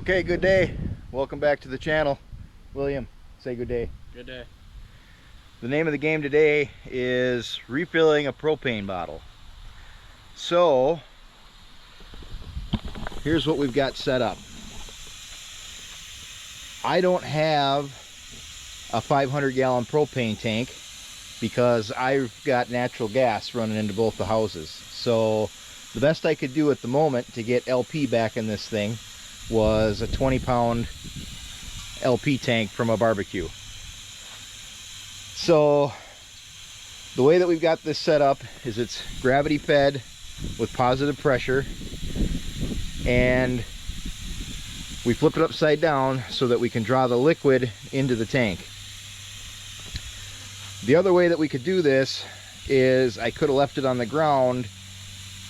Okay, good day. Welcome back to the channel. William, say good day. Good day. The name of the game today is refilling a propane bottle. So, here's what we've got set up. I don't have a 500-gallon propane tank because I've got natural gas running into both the houses. So, the best I could do at the moment to get LP back in this thing was a 20-pound LP tank from a barbecue. So the way that we've got this set up is it's gravity fed with positive pressure, and we flip it upside down so that we can draw the liquid into the tank. The other way that we could do this is I could have left it on the ground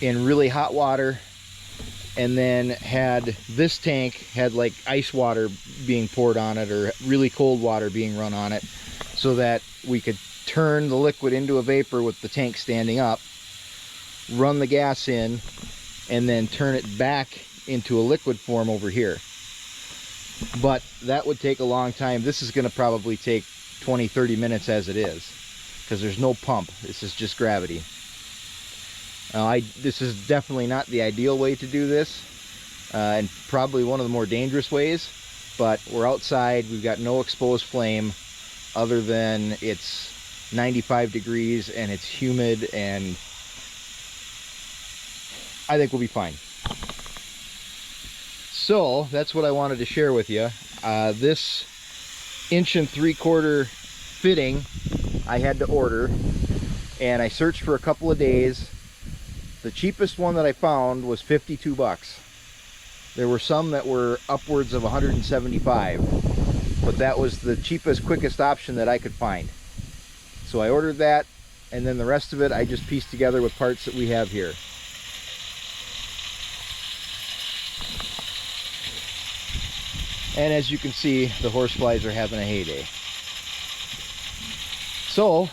in really hot water and then had this tank had like ice water being poured on it or really cold water being run on it, so that we could turn the liquid into a vapor with the tank standing up, run the gas in, and then turn it back into a liquid form over here. But that would take a long time. This is going to probably take 20-30 minutes as it is, because there's no pump. This is just gravity. This is definitely not the ideal way to do this, and probably one of the more dangerous ways, but we're outside, we've got no exposed flame other than it's 95 degrees and it's humid, and I think we'll be fine. So that's what I wanted to share with you. This 1 3/4 fitting I had to order, and I searched for a couple of days. The cheapest one that I found was 52 bucks. There were some that were upwards of 175, but that was the cheapest, quickest option that I could find. So I ordered that, and then the rest of it I just pieced together with parts that we have here. And as you can see, the horseflies are having a heyday. So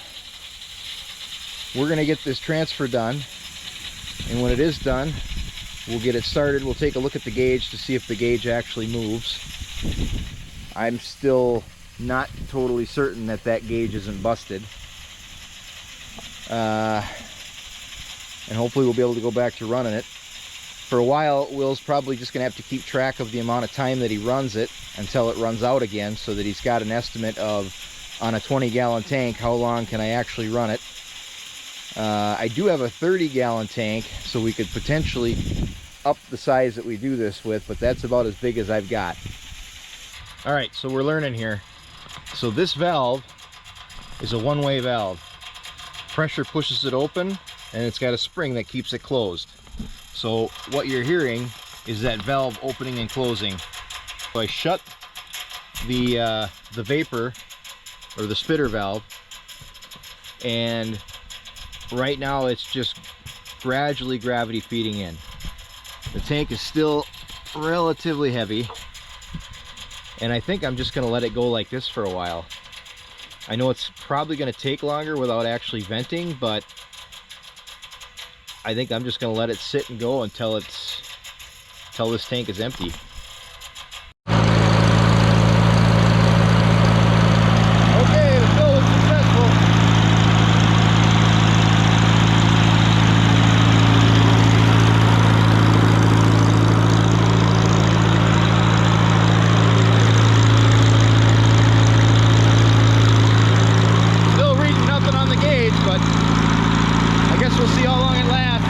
we're gonna get this transfer done. And when it is done, we'll get it started. We'll take a look at the gauge to see if the gauge actually moves. I'm still not totally certain that that gauge isn't busted. And hopefully we'll be able to go back to running it. For a while, Will's probably just gonna have to keep track of the amount of time that he runs it until it runs out again, so that he's got an estimate of, on a 20-gallon tank, how long can I actually run it. I do have a 30-gallon tank, so we could potentially up the size that we do this with, but that's about as big as I've got. All right, so we're learning here. So this valve is a one-way valve. Pressure pushes it open, and it's got a spring that keeps it closed. So what you're hearing is that valve opening and closing. So I shut the vapor, or the spitter valve, and right now it's just gradually gravity feeding in. The tank is still relatively heavy, and I think I'm just going to let it go like this for a while. I know it's probably going to take longer without actually venting, but I think I'm just going to let it sit and go until this tank is empty. Okay, the fill was successful. We'll see how long it lasts.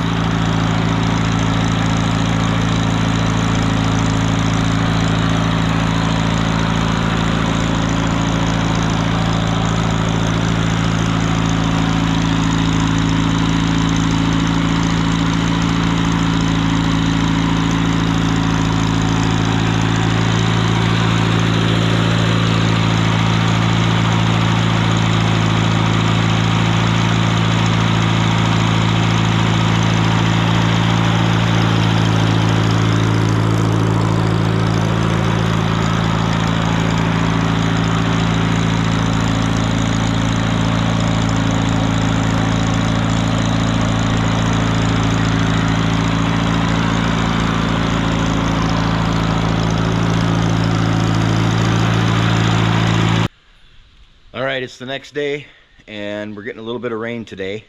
Alright, it's the next day, and we're getting a little bit of rain today.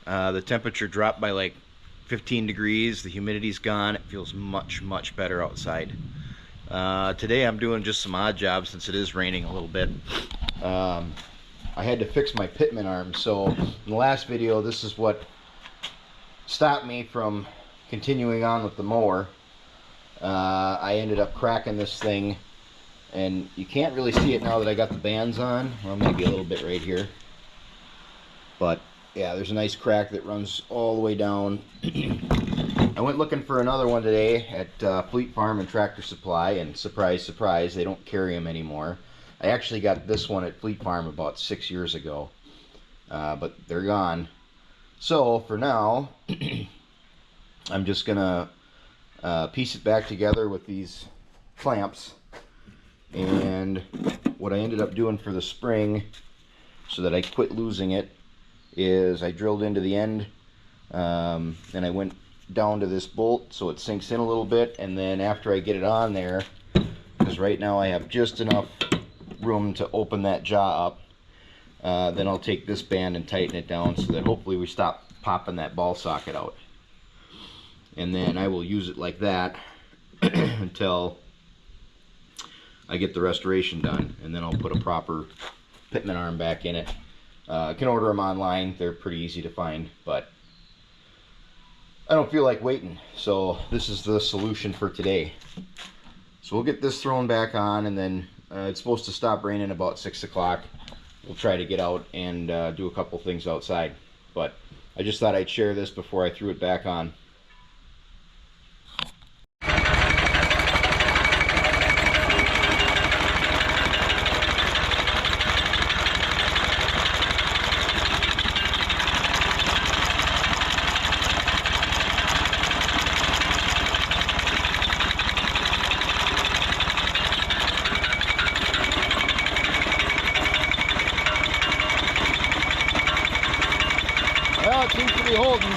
The temperature dropped by like 15 degrees, the humidity's gone, it feels much, much better outside. Today I'm doing just some odd jobs since it is raining a little bit. I had to fix my pitman arm, so in the last video this is what stopped me from continuing on with the mower. I ended up cracking this thing, and you can't really see it now that I got the bands on. Well, maybe a little bit right here, but yeah, there's a nice crack that runs all the way down. I went looking for another one today at Fleet Farm and Tractor Supply, and surprise, surprise, they don't carry them anymore. I actually got this one at Fleet Farm about 6 years ago, but they're gone. So for now, I'm just gonna piece it back together with these clamps. And what I ended up doing for the spring, so that I quit losing it, is I drilled into the end, and I went down to this bolt so it sinks in a little bit, and then after I get it on there, because right now I have just enough room to open that jaw up, then I'll take this band and tighten it down so that hopefully we stop popping that ball socket out. And then I will use it like that until I get the restoration done, and then I'll put a proper pitman arm back in it. I can order them online, they're pretty easy to find, but I don't feel like waiting, so this is the solution for today. So we'll get this thrown back on, and then it's supposed to stop raining about 6 o'clock. We'll try to get out and do a couple things outside, but I just thought I'd share this before I threw it back on. Well, it seems to be holding.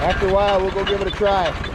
After a while, we'll go give it a try.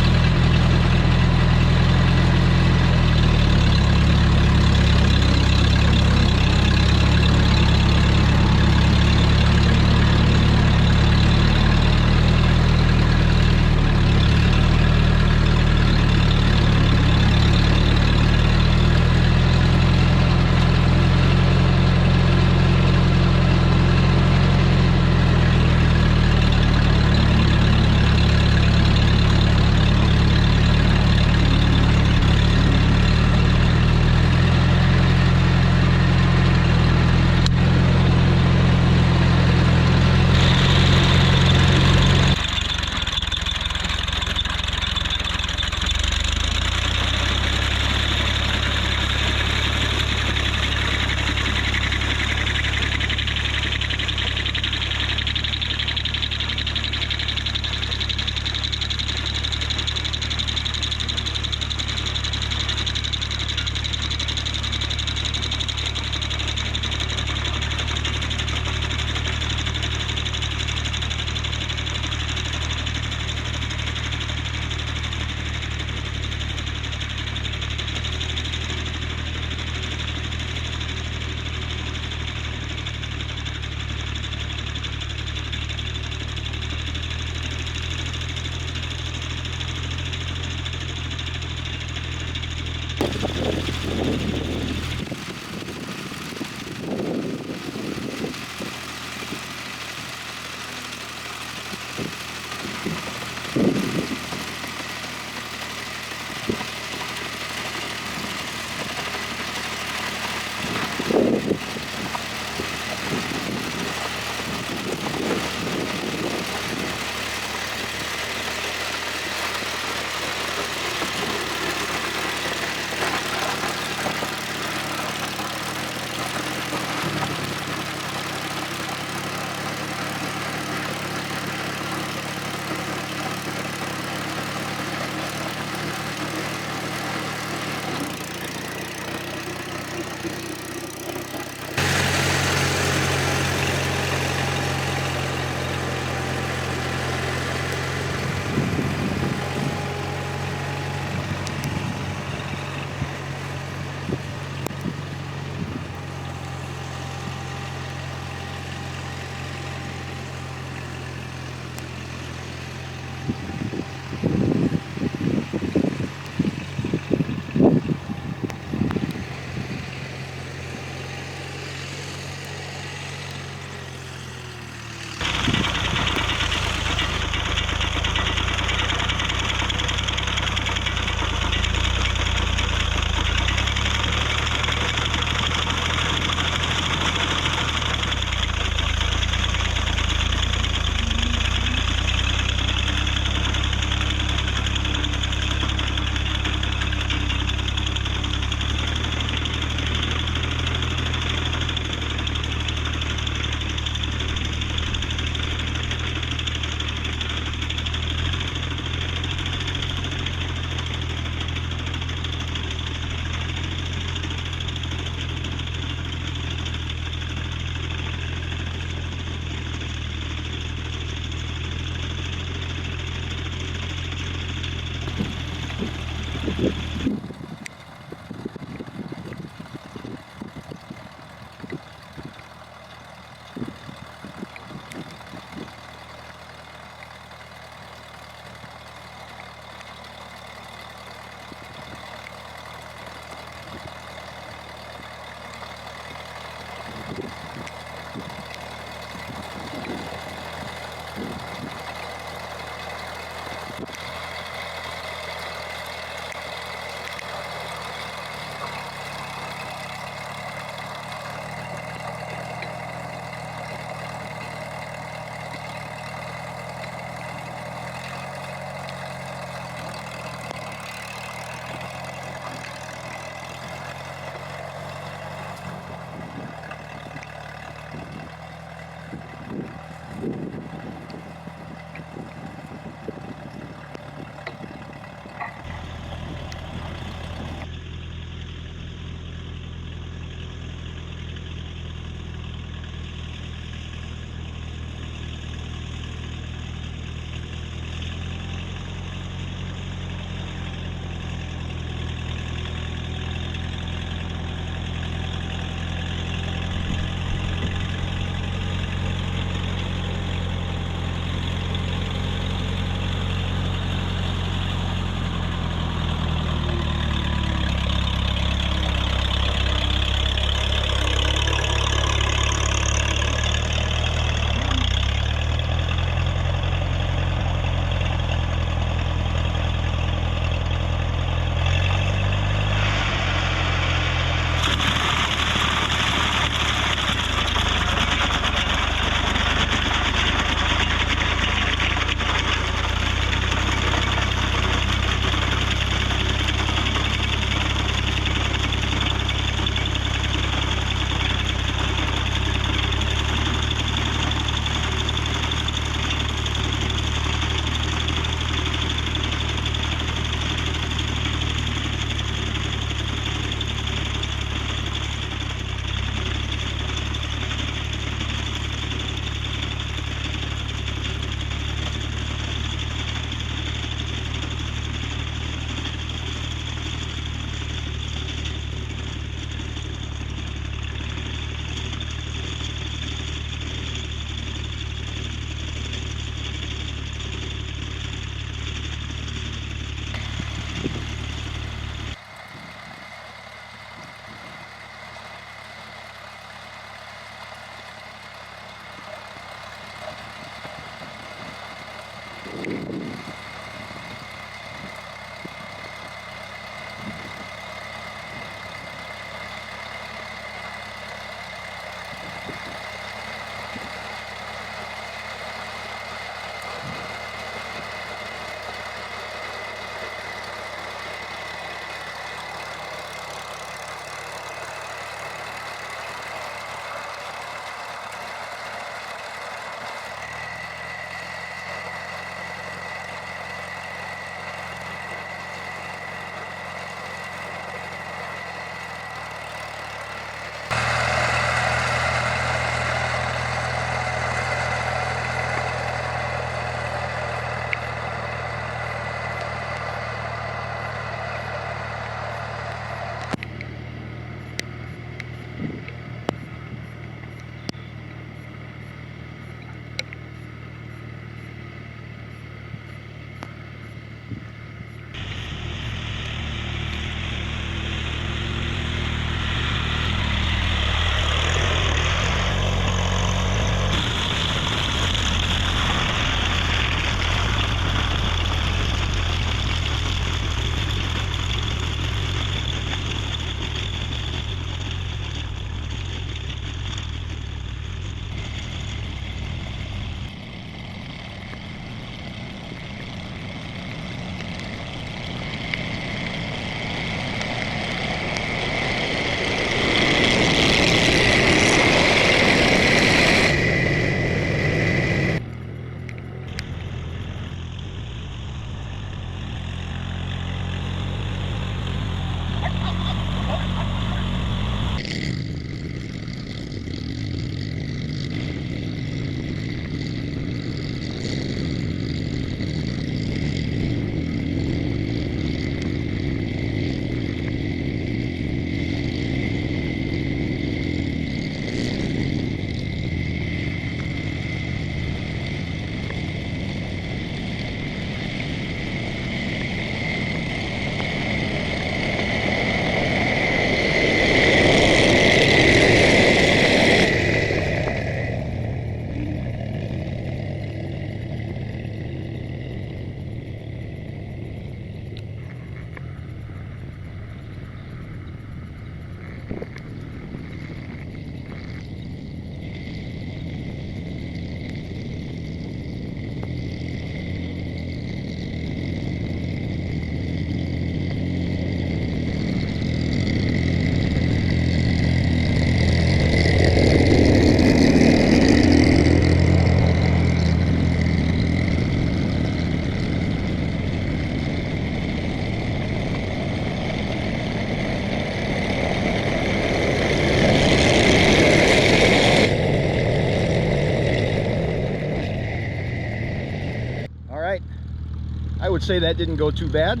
I would say that didn't go too bad.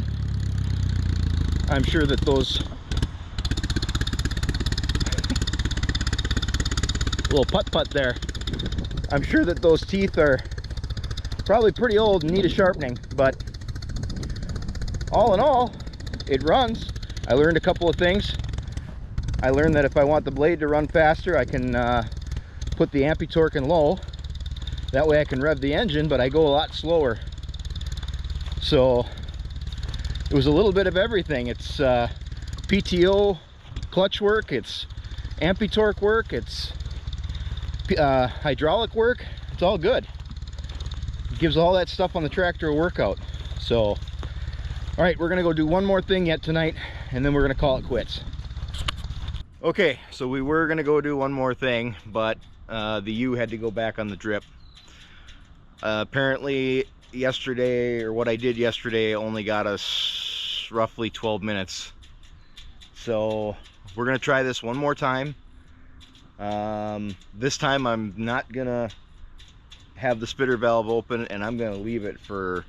I'm sure that those little putt-putt there, I'm sure that those teeth are probably pretty old and need a sharpening, but all in all, it runs. I learned a couple of things. I learned that if I want the blade to run faster, I can put the ampi-torque in low. That way I can rev the engine, but I go a lot slower. So it was a little bit of everything. It's PTO clutch work, it's ampi-torque work, it's hydraulic work. It's all good. It gives all that stuff on the tractor a workout. So, all right, we're gonna go do one more thing yet tonight, and then we're gonna call it quits. Okay, so we were gonna go do one more thing, but the U had to go back on the drip. Apparently yesterday, or what I did yesterday, only got us roughly 12 minutes. So we're gonna try this one more time. This time I'm not gonna have the spitter valve open, and I'm gonna leave it for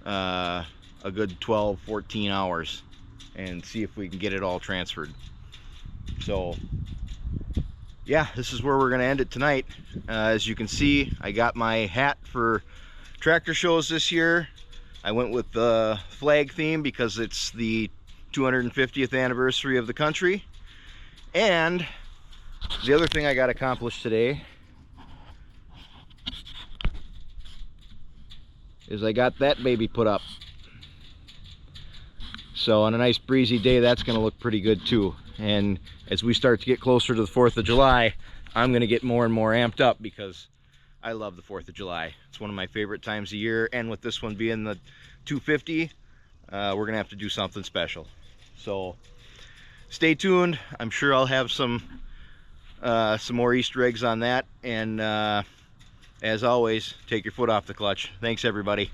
a good 12-14 hours and see if we can get it all transferred. So yeah, this is where we're gonna end it tonight. As you can see, I got my hat for tractor shows this year. I went with the flag theme because it's the 250th anniversary of the country. And the other thing I got accomplished today is I got that baby put up. So on a nice breezy day, that's gonna look pretty good too. And as we start to get closer to the 4th of July, I'm gonna get more and more amped up because I love the 4th of July. It's one of my favorite times of year, and with this one being the 250, we're gonna have to do something special. So stay tuned. I'm sure I'll have some more Easter eggs on that, and as always, take your foot off the clutch. Thanks everybody.